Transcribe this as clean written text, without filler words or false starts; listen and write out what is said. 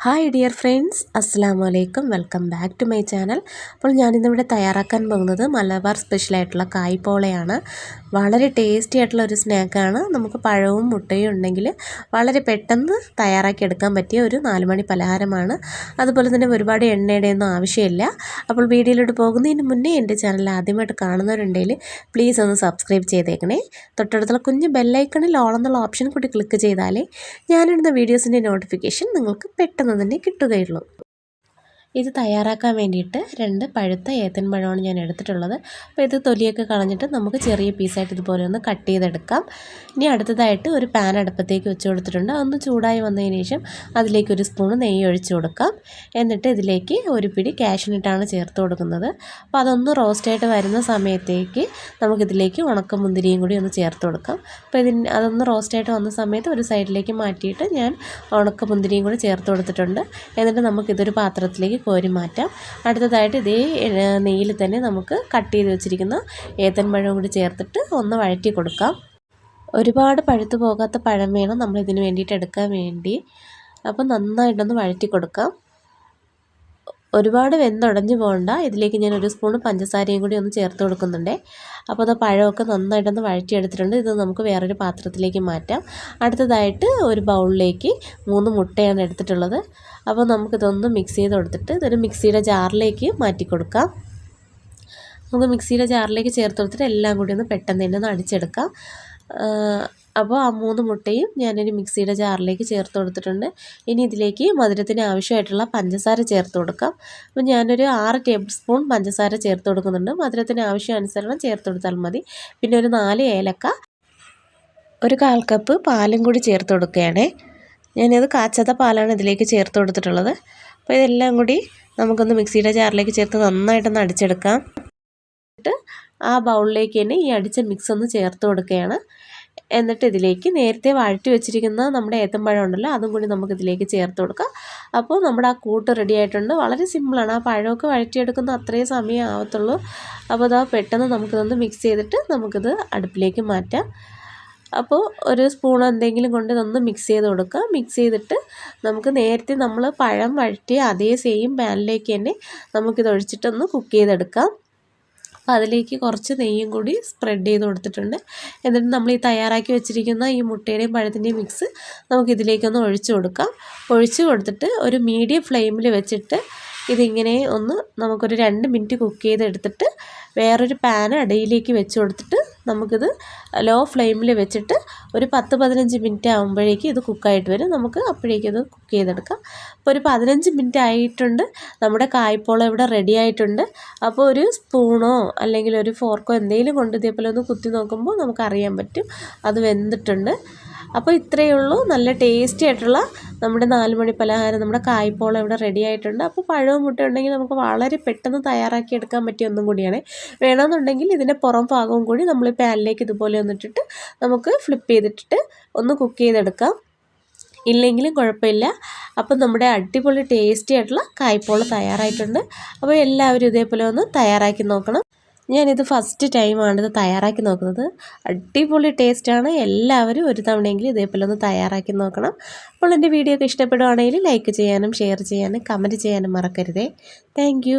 Hi dear friends, അസ്സലാമു അലൈക്കും. Welcome back to my channel. അപ്പോൾ ഞാനിന്നിവിടെ തയ്യാറാക്കാൻ പോകുന്നത് മലബാർ സ്പെഷ്യലായിട്ടുള്ള കായ്പോളയാണ്. വളരെ ടേസ്റ്റി ആയിട്ടുള്ള ഒരു സ്നാക്കാണ്. നമുക്ക് പഴവും മുട്ടയും ഉണ്ടെങ്കിൽ വളരെ പെട്ടെന്ന് തയ്യാറാക്കി എടുക്കാൻ പറ്റിയ ഒരു 4 മണി പലഹാരമാണ്. അതുപോലെ തന്നെ ഒരുപാട് എണ്ണയുടെ ഒന്നും ആവശ്യമില്ല. അപ്പോൾ വീഡിയോയിലോട്ട് പോകുന്നതിന് മുന്നേ എൻ്റെ ചാനൽ ആദ്യമായിട്ട് കാണുന്നവരുണ്ടെങ്കിൽ പ്ലീസ് ഒന്ന് സബ്സ്ക്രൈബ് ചെയ്തേക്കണേ. തൊട്ടടുത്തുള്ള കുഞ്ഞ് ബെല്ലൈക്കണിൽ ഓൾ എന്നുള്ള ഓപ്ഷൻ കൂടി ക്ലിക്ക് ചെയ്താലേ ഞാനിടുന്ന വീഡിയോസിൻ്റെ നോട്ടിഫിക്കേഷൻ നിങ്ങൾക്ക് പെട്ടെന്ന് തന്നെ കിട്ടുകയുള്ളൂ. ഇത് തയ്യാറാക്കാൻ വേണ്ടിയിട്ട് 2 പഴുത്ത ഏത്തൻ പഴമാണ് ഞാൻ എടുത്തിട്ടുള്ളത്. അപ്പോൾ ഇത് തൊലിയൊക്കെ കളഞ്ഞിട്ട് നമുക്ക് ചെറിയ പീസായിട്ട് ഇതുപോലെ ഒന്ന് കട്ട് ചെയ്തെടുക്കാം. ഇനി അടുത്തതായിട്ട് ഒരു പാൻ അടുപ്പത്തേക്ക് വെച്ച് കൊടുത്തിട്ടുണ്ട്. അതൊന്ന് ചൂടായി വന്നതിന് ശേഷം അതിലേക്ക് 1 സ്പൂൺ നെയ്യ് ഒഴിച്ച് കൊടുക്കാം. എന്നിട്ട് ഇതിലേക്ക് ഒരു പിടി കാഷ്യൂനട്ടാണ് ചേർത്ത് കൊടുക്കുന്നത്. അപ്പോൾ അതൊന്ന് റോസ്റ്റായിട്ട് വരുന്ന സമയത്തേക്ക് നമുക്കിതിലേക്ക് ഉണക്കമുന്തിരിയും കൂടി ഒന്ന് ചേർത്ത് കൊടുക്കാം. അപ്പോൾ അതൊന്ന് റോസ്റ്റായിട്ട് വന്ന സമയത്ത് ഒരു സൈഡിലേക്ക് മാറ്റിയിട്ട് ഞാൻ ഉണക്കമുന്തിരിയും കൂടി ചേർത്ത് കൊടുത്തിട്ടുണ്ട്. എന്നിട്ട് നമുക്കിതൊരു പാത്രത്തിലേക്ക് കോരി മാറ്റാം. അടുത്തതായിട്ട് ഇതേ നെയ്യിൽ തന്നെ നമുക്ക് കട്ട് ചെയ്ത് വെച്ചിരിക്കുന്ന ഏത്തൻ പഴവും കൂടി ചേർത്തിട്ട് ഒന്ന് വഴറ്റി കൊടുക്കാം. ഒരുപാട് പഴുത്തു പോകാത്ത പഴം വേണം നമ്മൾ ഇതിന് വേണ്ടിയിട്ട് എടുക്കാൻ വേണ്ടി. അപ്പോൾ നന്നായിട്ടൊന്ന് വഴറ്റി കൊടുക്കാം. ഒരുപാട് വെന്തുടഞ്ഞു പോകണ്ട. ഇതിലേക്ക് ഞാൻ 1 സ്പൂൺ പഞ്ചസാരയും കൂടി ഒന്ന് ചേർത്ത് കൊടുക്കുന്നുണ്ട്. അപ്പോൾ അത് പഴമൊക്കെ നന്നായിട്ടൊന്ന് വഴറ്റിയെടുത്തിട്ടുണ്ട്. ഇത് നമുക്ക് വേറൊരു പാത്രത്തിലേക്ക് മാറ്റാം. അടുത്തതായിട്ട് ഒരു ബൗളിലേക്ക് 3 മുട്ടയാണ് എടുത്തിട്ടുള്ളത്. അപ്പോൾ നമുക്കിതൊന്ന് മിക്സ് ചെയ്ത് കൊടുത്തിട്ട് ഇതൊരു മിക്സിയുടെ ജാറിലേക്ക് മാറ്റി കൊടുക്കാം. നമുക്ക് മിക്സിയുടെ ജാറിലേക്ക് ചേർത്ത് കൊടുത്തിട്ട് എല്ലാം കൂടി ഒന്ന് പെട്ടെന്ന് തന്നെ ഒന്ന് അടിച്ചെടുക്കാം. അപ്പോൾ ആ 3 മുട്ടയും ഞാനൊരു മിക്സിയുടെ ജാറിലേക്ക് ചേർത്ത് കൊടുത്തിട്ടുണ്ട്. ഇനി ഇതിലേക്ക് മധുരത്തിന് ആവശ്യമായിട്ടുള്ള പഞ്ചസാര ചേർത്ത് കൊടുക്കാം. അപ്പോൾ ഞാനൊരു 6 ടേബിൾ സ്പൂൺ പഞ്ചസാര ചേർത്ത് കൊടുക്കുന്നുണ്ട്. മധുരത്തിന് ആവശ്യാനുസരണം ചേർത്ത് കൊടുത്താൽ മതി. പിന്നെ ഒരു 4 ഏലക്ക, ഒരു 1/4 കപ്പ് പാലും കൂടി ചേർത്ത് കൊടുക്കുകയാണ്. ഞാനത് കാച്ചാത്ത പാലാണ് ഇതിലേക്ക് ചേർത്ത് കൊടുത്തിട്ടുള്ളത്. അപ്പോൾ ഇതെല്ലാം കൂടി നമുക്കൊന്ന് മിക്സിയുടെ ജാറിലേക്ക് ചേർത്ത് നന്നായിട്ടൊന്ന് അടിച്ചെടുക്കാം. എന്നിട്ട് ആ ബൗളിലേക്ക് തന്നെ ഈ അടിച്ച മിക്സ് ഒന്ന് ചേർത്ത് കൊടുക്കുകയാണ്. എന്നിട്ട് ഇതിലേക്ക് നേരത്തെ വഴറ്റി വെച്ചിരിക്കുന്ന നമ്മുടെ ഏത്തമ്പഴം ഉണ്ടല്ലോ, അതും കൂടി നമുക്കിതിലേക്ക് ചേർത്ത് കൊടുക്കാം. അപ്പോൾ നമ്മുടെ ആ കൂട്ട് റെഡി ആയിട്ടുണ്ട്. വളരെ സിമ്പിളാണ്. ആ പഴമൊക്കെ വഴറ്റിയെടുക്കുന്ന അത്രയും സമയം ആവത്തുള്ളൂ. അപ്പോൾ അതാ പെട്ടെന്ന് നമുക്കിതൊന്ന് മിക്സ് ചെയ്തിട്ട് നമുക്കിത് അടുപ്പിലേക്ക് മാറ്റാം. അപ്പോൾ 1 സ്പൂൺ എന്തെങ്കിലും കൊണ്ട് ഇതൊന്ന് മിക്സ് ചെയ്ത് കൊടുക്കുക. മിക്സ് ചെയ്തിട്ട് നമുക്ക് നേരത്തെ നമ്മൾ പഴം വഴറ്റിയ അതേ സെയിം പാനിലേക്ക് തന്നെ നമുക്കിത് ഒഴിച്ചിട്ടൊന്ന് കുക്ക് ചെയ്തെടുക്കാം. അപ്പോൾ അതിലേക്ക് കുറച്ച് നെയ്യും കൂടി സ്പ്രെഡ് ചെയ്ത് കൊടുത്തിട്ടുണ്ട്. എന്നിട്ട് നമ്മൾ ഈ തയ്യാറാക്കി വെച്ചിരിക്കുന്ന ഈ മുട്ടയുടെയും പഴത്തിൻ്റെയും മിക്സ് നമുക്കിതിലേക്കൊന്ന് ഒഴിച്ച് കൊടുക്കാം. ഒഴിച്ച് കൊടുത്തിട്ട് ഒരു മീഡിയം ഫ്ലെയിമിൽ വെച്ചിട്ട് ഇതിങ്ങനെ ഒന്ന് നമുക്കൊരു 2 മിനിറ്റ് കുക്ക് ചെയ്തെടുത്തിട്ട് വേറൊരു പാൻ അടിയിലേക്ക് വെച്ച് കൊടുത്തിട്ട് നമുക്കിത് ലോ ഫ്ലെയിമിൽ വെച്ചിട്ട് ഒരു 10-15 മിനിറ്റ് ആകുമ്പോഴേക്കും ഇത് കുക്കായിട്ട് വരും. നമുക്ക് അപ്പോഴേക്കും ഇത് കുക്ക് ചെയ്തെടുക്കാം. അപ്പോൾ ഒരു 15 മിനിറ്റ് ആയിട്ടുണ്ട്. നമ്മുടെ കായ്പോള ഇവിടെ റെഡി ആയിട്ടുണ്ട്. അപ്പോൾ ഒരു സ്പൂണോ അല്ലെങ്കിൽ ഒരു ഫോർക്കോ എന്തെങ്കിലും കൊണ്ട് ഇതേപോലെ ഒന്ന് കുത്തി നോക്കുമ്പോൾ നമുക്കറിയാൻ പറ്റും അത് വെന്തിട്ടുണ്ട്. അപ്പോൾ ഇത്രയേ ഉള്ളൂ. നല്ല ടേസ്റ്റി ആയിട്ടുള്ള നമ്മുടെ 4 മണി പലഹാരം, നമ്മുടെ കായ്പോള ഇവിടെ റെഡി ആയിട്ടുണ്ട്. അപ്പോൾ പഴവും മുട്ട ഉണ്ടെങ്കിൽ നമുക്ക് വളരെ പെട്ടെന്ന് തയ്യാറാക്കി എടുക്കാൻ പറ്റിയ ഒന്നും കൂടിയാണ്. വേണമെന്നുണ്ടെങ്കിൽ ഇതിൻ്റെ പുറം ഭാഗവും കൂടി നമ്മൾ പാനിലേക്ക് ഇതുപോലെ ഒന്നിട്ടിട്ട് നമുക്ക് ഫ്ലിപ്പ് ചെയ്തിട്ടിട്ട് ഒന്ന് കുക്ക് ചെയ്തെടുക്കാം. ഇല്ലെങ്കിലും കുഴപ്പമില്ല. അപ്പം നമ്മുടെ അടിപൊളി ടേസ്റ്റി ആയിട്ടുള്ള കായ്പോള തയ്യാറായിട്ടുണ്ട്. അപ്പോൾ എല്ലാവരും ഇതേപോലെ ഒന്ന് തയ്യാറാക്കി നോക്കണം. ഞാനിത് ഫസ്റ്റ് ടൈമാണ് ഇത് തയ്യാറാക്കി നോക്കുന്നത്. അടിപൊളി ടേസ്റ്റാണ്. എല്ലാവരും ഒരു തവണയെങ്കിലും ഇതേപോലെ ഒന്ന് തയ്യാറാക്കി നോക്കണം. അപ്പോൾ എൻ്റെ വീഡിയോ ഒക്കെ ഇഷ്ടപ്പെടുവാണെങ്കിൽ ലൈക്ക് ചെയ്യാനും ഷെയർ ചെയ്യാനും കമൻറ്റ് ചെയ്യാനും മറക്കരുതേ. താങ്ക്